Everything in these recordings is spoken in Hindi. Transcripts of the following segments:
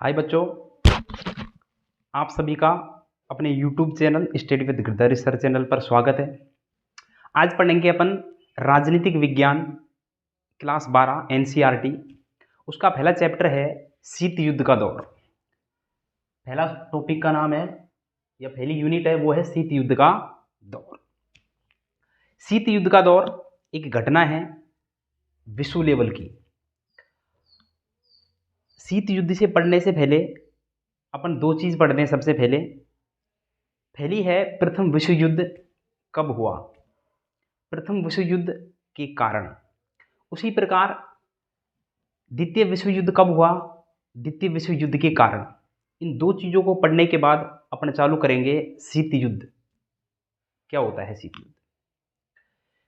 हाय बच्चों, आप सभी का अपने YouTube channel study with Girdhar sir channel पर स्वागत है। आज पढ़ेंगे अपन राजनीतिक विज्ञान क्लास 12 NCERT। उसका पहला चैप्टर है शीत युद्ध का दौर। पहला टॉपिक का नाम है या पहली यूनिट है वो है शीत युद्ध का दौर। शीत युद्ध का दौर एक घटना है विश्व लेवल की। शीत युद्ध से पढ़ने से पहले अपन दो चीज़ पढ़ते हैं। सबसे पहली है प्रथम विश्व युद्ध कब हुआ, प्रथम विश्व युद्ध के कारण। उसी प्रकार द्वितीय विश्व युद्ध कब हुआ, द्वितीय विश्व युद्ध के कारण। इन दो चीज़ों को पढ़ने के बाद अपन चालू करेंगे शीत युद्ध। क्या होता है शीत युद्ध?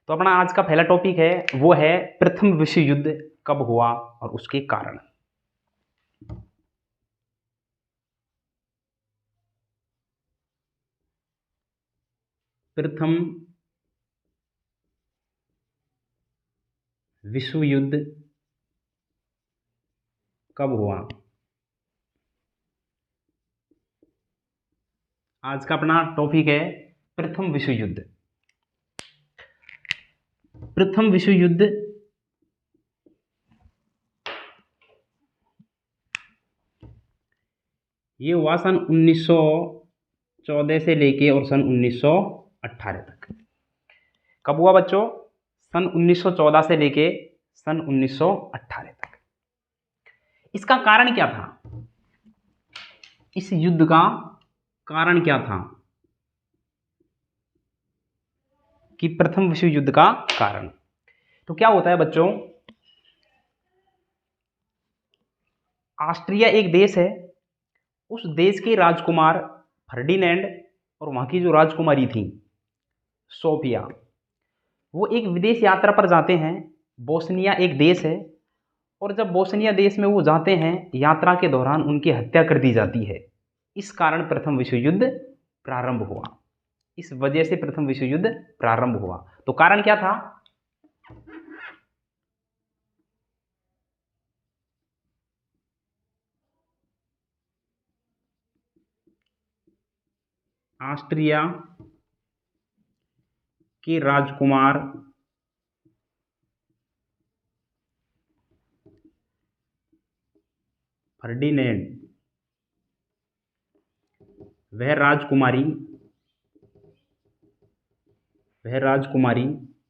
तो अपना आज का पहला टॉपिक है वो है प्रथम विश्व युद्ध कब हुआ और उसके कारण। प्रथम विश्व युद्ध कब हुआ? आज का अपना टॉपिक है प्रथम विश्व युद्ध। प्रथम विश्व युद्ध ये हुआ सन 1914 से लेके और सन 1918 तक। कब हुआ बच्चों? सन 1914 से लेके सन 1918 तक। इसका कारण क्या था? इस युद्ध का कारण क्या था कि प्रथम विश्व युद्ध का कारण? तो क्या होता है बच्चों, ऑस्ट्रिया एक देश है। उस देश के राजकुमार फर्डिनेंड और वहां की जो राजकुमारी थी सोफिया, वो एक विदेश यात्रा पर जाते हैं। बोस्निया एक देश है और जब बोस्निया देश में वो जाते हैं यात्रा के दौरान उनकी हत्या कर दी जाती है। इस कारण प्रथम विश्व युद्ध प्रारंभ हुआ। इस वजह से प्रथम विश्व युद्ध प्रारंभ हुआ। तो कारण क्या था? ऑस्ट्रिया के राजकुमार फर्डिनेंड, वह राजकुमारी सोफिया बोस्निया देश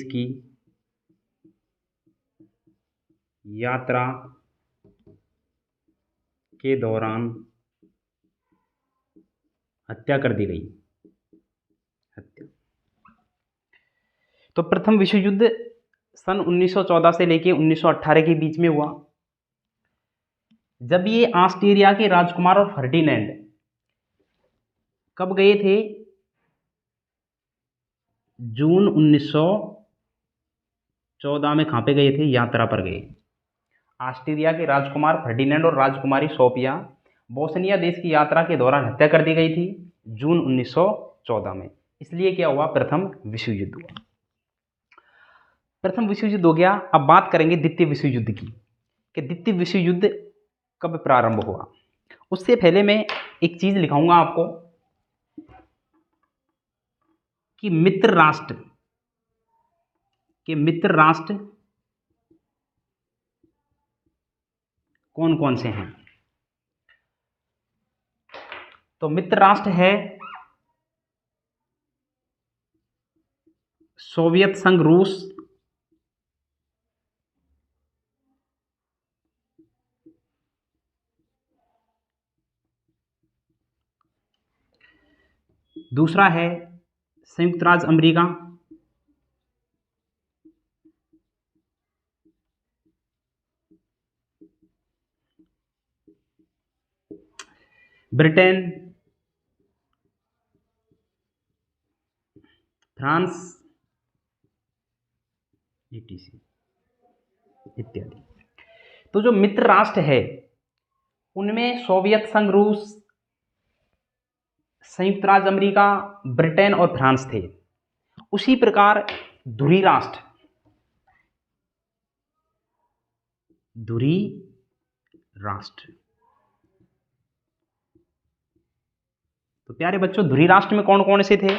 की यात्रा के दौरान हत्या कर दी गई। तो प्रथम विश्व युद्ध सन 1914 से लेकर 1918 के बीच में हुआ। जब ये ऑस्ट्रिया के राजकुमार और फर्डिनेंड कब गए थे? जून 1914 में। कहाँ पे गए थे? यात्रा पर गए। ऑस्ट्रिया के राजकुमार फर्डिनेंड और राजकुमारी सोफिया बोस्निया देश की यात्रा के दौरान हत्या कर दी गई थी जून 1914 में। इसलिए क्या हुआ? प्रथम विश्व युद्ध हुआ। प्रथम विश्व युद्ध हो गया। अब बात करेंगे द्वितीय विश्व युद्ध की कि द्वितीय विश्व युद्ध कब प्रारंभ हुआ। उससे पहले मैं एक चीज लिखाऊंगा आपको कि मित्र राष्ट्र कौन कौन से हैं। तो मित्र राष्ट्र है सोवियत संघ रूस, दूसरा है संयुक्त राज्य अमेरिका, ब्रिटेन, फ्रांस, etc। इत्यादि। तो जो मित्र राष्ट्र है उनमें सोवियत संघ, रूस, संयुक्त राज्य अमेरिका, ब्रिटेन और फ्रांस थे। उसी प्रकार धुरी राष्ट्र, धुरी राष्ट्र, तो प्यारे बच्चों धुरी राष्ट्र में कौन कौन से थे?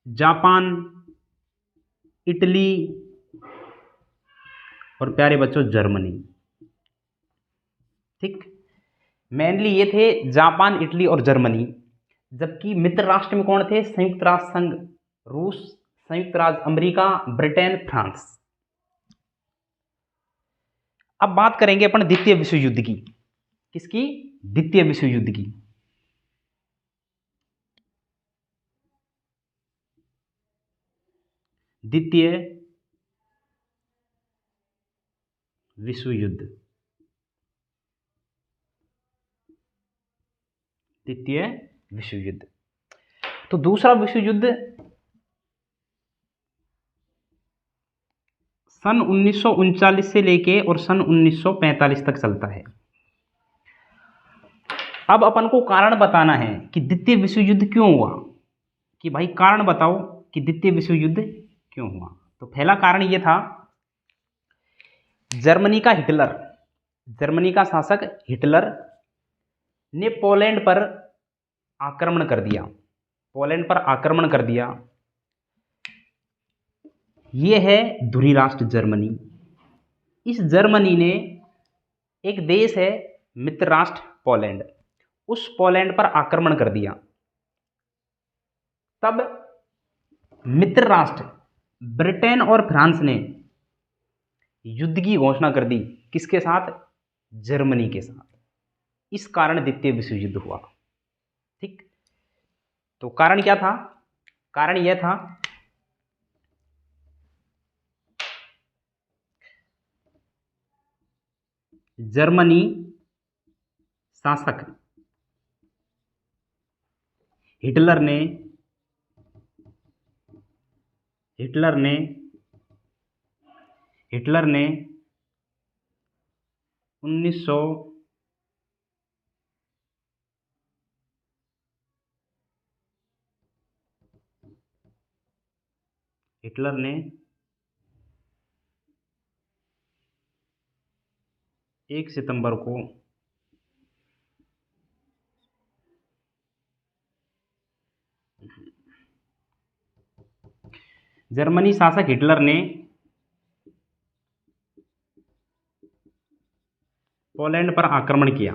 जापान, इटली और प्यारे बच्चों जर्मनी। ठीक, मेनली ये थे जापान, इटली और जर्मनी। जबकि मित्र राष्ट्र में कौन थे? संयुक्त राष्ट्र संघ, रूस, संयुक्त राज्य अमेरिका, ब्रिटेन, फ्रांस। अब बात करेंगे अपन द्वितीय विश्व युद्ध की। किसकी? द्वितीय विश्व युद्ध की। द्वितीय विश्व युद्ध, द्वितीय विश्व युद्ध। तो दूसरा विश्व युद्ध सन 1939 से लेके और सन 1945 तक चलता है। अब अपन को कारण बताना है कि द्वितीय विश्व युद्ध क्यों हुआ, कि भाई कारण बताओ कि द्वितीय विश्व युद्ध क्यों हुआ। तो पहला कारण यह था, जर्मनी का हिटलर, जर्मनी का शासक हिटलर ने पोलैंड पर आक्रमण कर दिया, पोलैंड पर आक्रमण कर दिया। यह है धुरी राष्ट्र जर्मनी। इस जर्मनी ने, एक देश है मित्र राष्ट्र पोलैंड, उस पोलैंड पर आक्रमण कर दिया। तब मित्र राष्ट्र ब्रिटेन और फ्रांस ने युद्ध की घोषणा कर दी। किसके साथ? जर्मनी के साथ। इस कारण द्वितीय विश्व युद्ध हुआ। ठीक, तो कारण क्या था? कारण यह था जर्मनी शासक हिटलर ने 1 सितंबर को जर्मनी शासक हिटलर ने पोलैंड पर आक्रमण किया।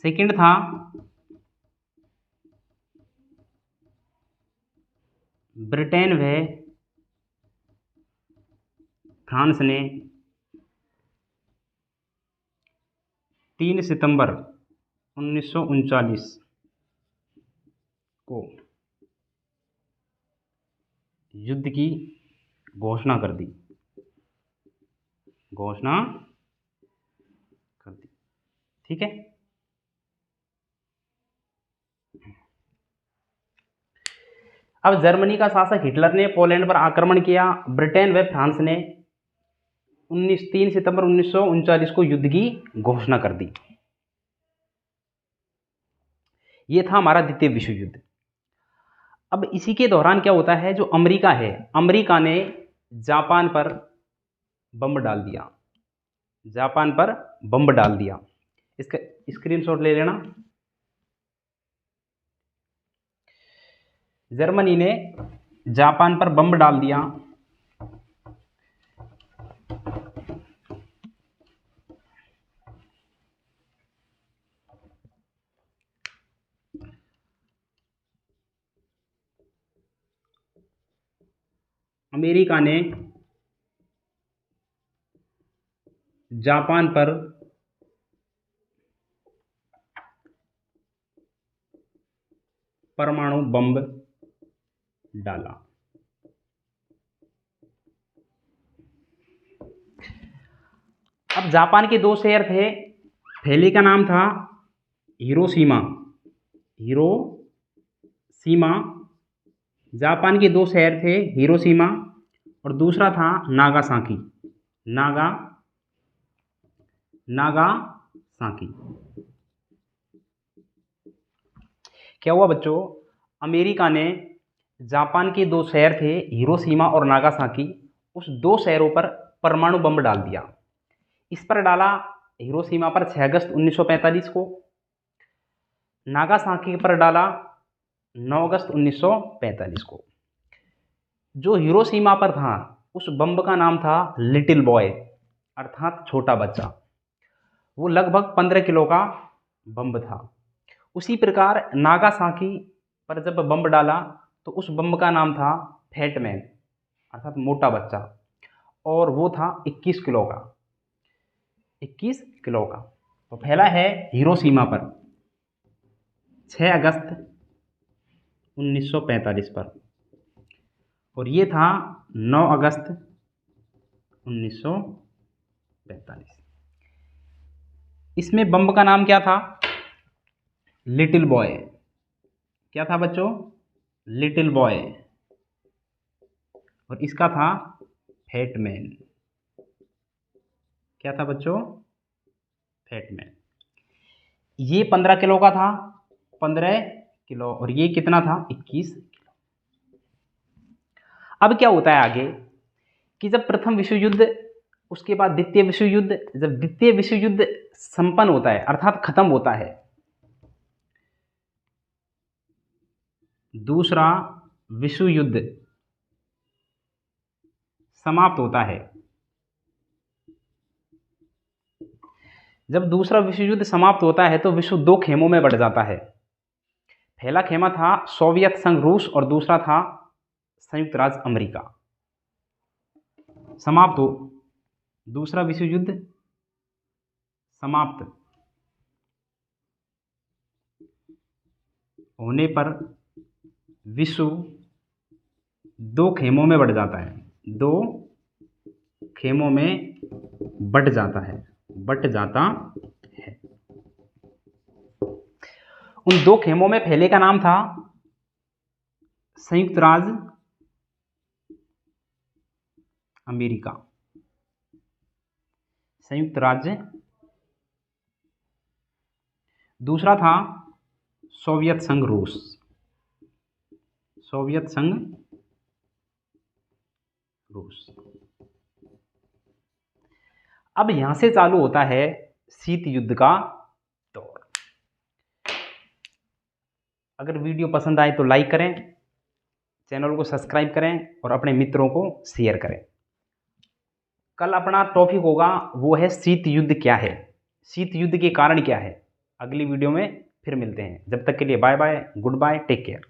सेकंड था ब्रिटेन व फ्रांस ने 3 सितंबर 1939 को युद्ध की घोषणा कर दी। ठीक है। अब जर्मनी का शासक हिटलर ने पोलैंड पर आक्रमण किया। ब्रिटेन व फ्रांस ने 3 सितंबर 1939 को युद्ध की घोषणा कर दी। यह था हमारा द्वितीय विश्व युद्ध। अब इसी के दौरान क्या होता है, जो अमेरिका है, अमेरिका ने जापान पर बम डाल दिया। जापान पर बम डाल दिया। इसका स्क्रीनशॉट ले लेना। जर्मनी ने जापान पर बम डाल दिया। अमेरिका ने जापान पर परमाणु बम डाला। अब जापान के 2 शहर थे। पहले का नाम था हिरोशिमा, सीमा, जापान के दो शहर थे, हिरोशिमा और दूसरा था नागासाकी। नागासाकी। क्या हुआ बच्चों, अमेरिका ने जापान के दो शहर थे, हिरोशिमा और नागासाकी, उस दो शहरों पर परमाणु बम डाल दिया। इस पर डाला हिरोशिमा पर 6 अगस्त 1945 को, नागासाकी पर डाला 9 अगस्त 1945 को। जो हिरोशिमा पर था उस बम का नाम था लिटिल बॉय, अर्थात छोटा बच्चा। वो लगभग 15 किलो का बम था। उसी प्रकार नागासाकी पर जब बम डाला तो उस बम का नाम था फैट मैन, अर्थात मोटा बच्चा, और वो था 21 किलो का। 21 किलो का। तो फैला है हिरोशिमा पर 6 अगस्त 1945 पर, और ये था 9 अगस्त 1945। इसमें बम का नाम क्या था? Little boy. क्या था बच्चों? Little boy. और इसका था फैट मैन। क्या था बच्चों? Fat man. ये 15 किलो का था, 15 किलो, और ये कितना था? 21 किलो। अब क्या होता है आगे कि जब प्रथम विश्व युद्ध, उसके बाद द्वितीय विश्व युद्ध, जब द्वितीय विश्व युद्ध संपन्न होता है अर्थात खत्म होता है, दूसरा विश्व युद्ध समाप्त होता है। जब दूसरा विश्व युद्ध समाप्त होता है तो विश्व दो खेमों में बढ़ जाता है। पहला खेमा था सोवियत संघ रूस और दूसरा था संयुक्त राज्य अमेरिका। समाप्त हो, दूसरा विश्व युद्ध समाप्त होने पर विश्व दो खेमों में बढ़ जाता है। दो खेमों में बट जाता है। उन दो खेमों में पहले का नाम था संयुक्त राज्य अमेरिका, संयुक्त राज्य। दूसरा था सोवियत संघ रूस, सोवियत संघ रूस। अब यहां से चालू होता है शीत युद्ध का दौर। अगर वीडियो पसंद आए तो लाइक करें, चैनल को सब्सक्राइब करें और अपने मित्रों को शेयर करें। कल अपना टॉपिक होगा वो है शीत युद्ध क्या है, शीत युद्ध के कारण क्या है। अगली वीडियो में फिर मिलते हैं। जब तक के लिए bye bye, goodbye, take care.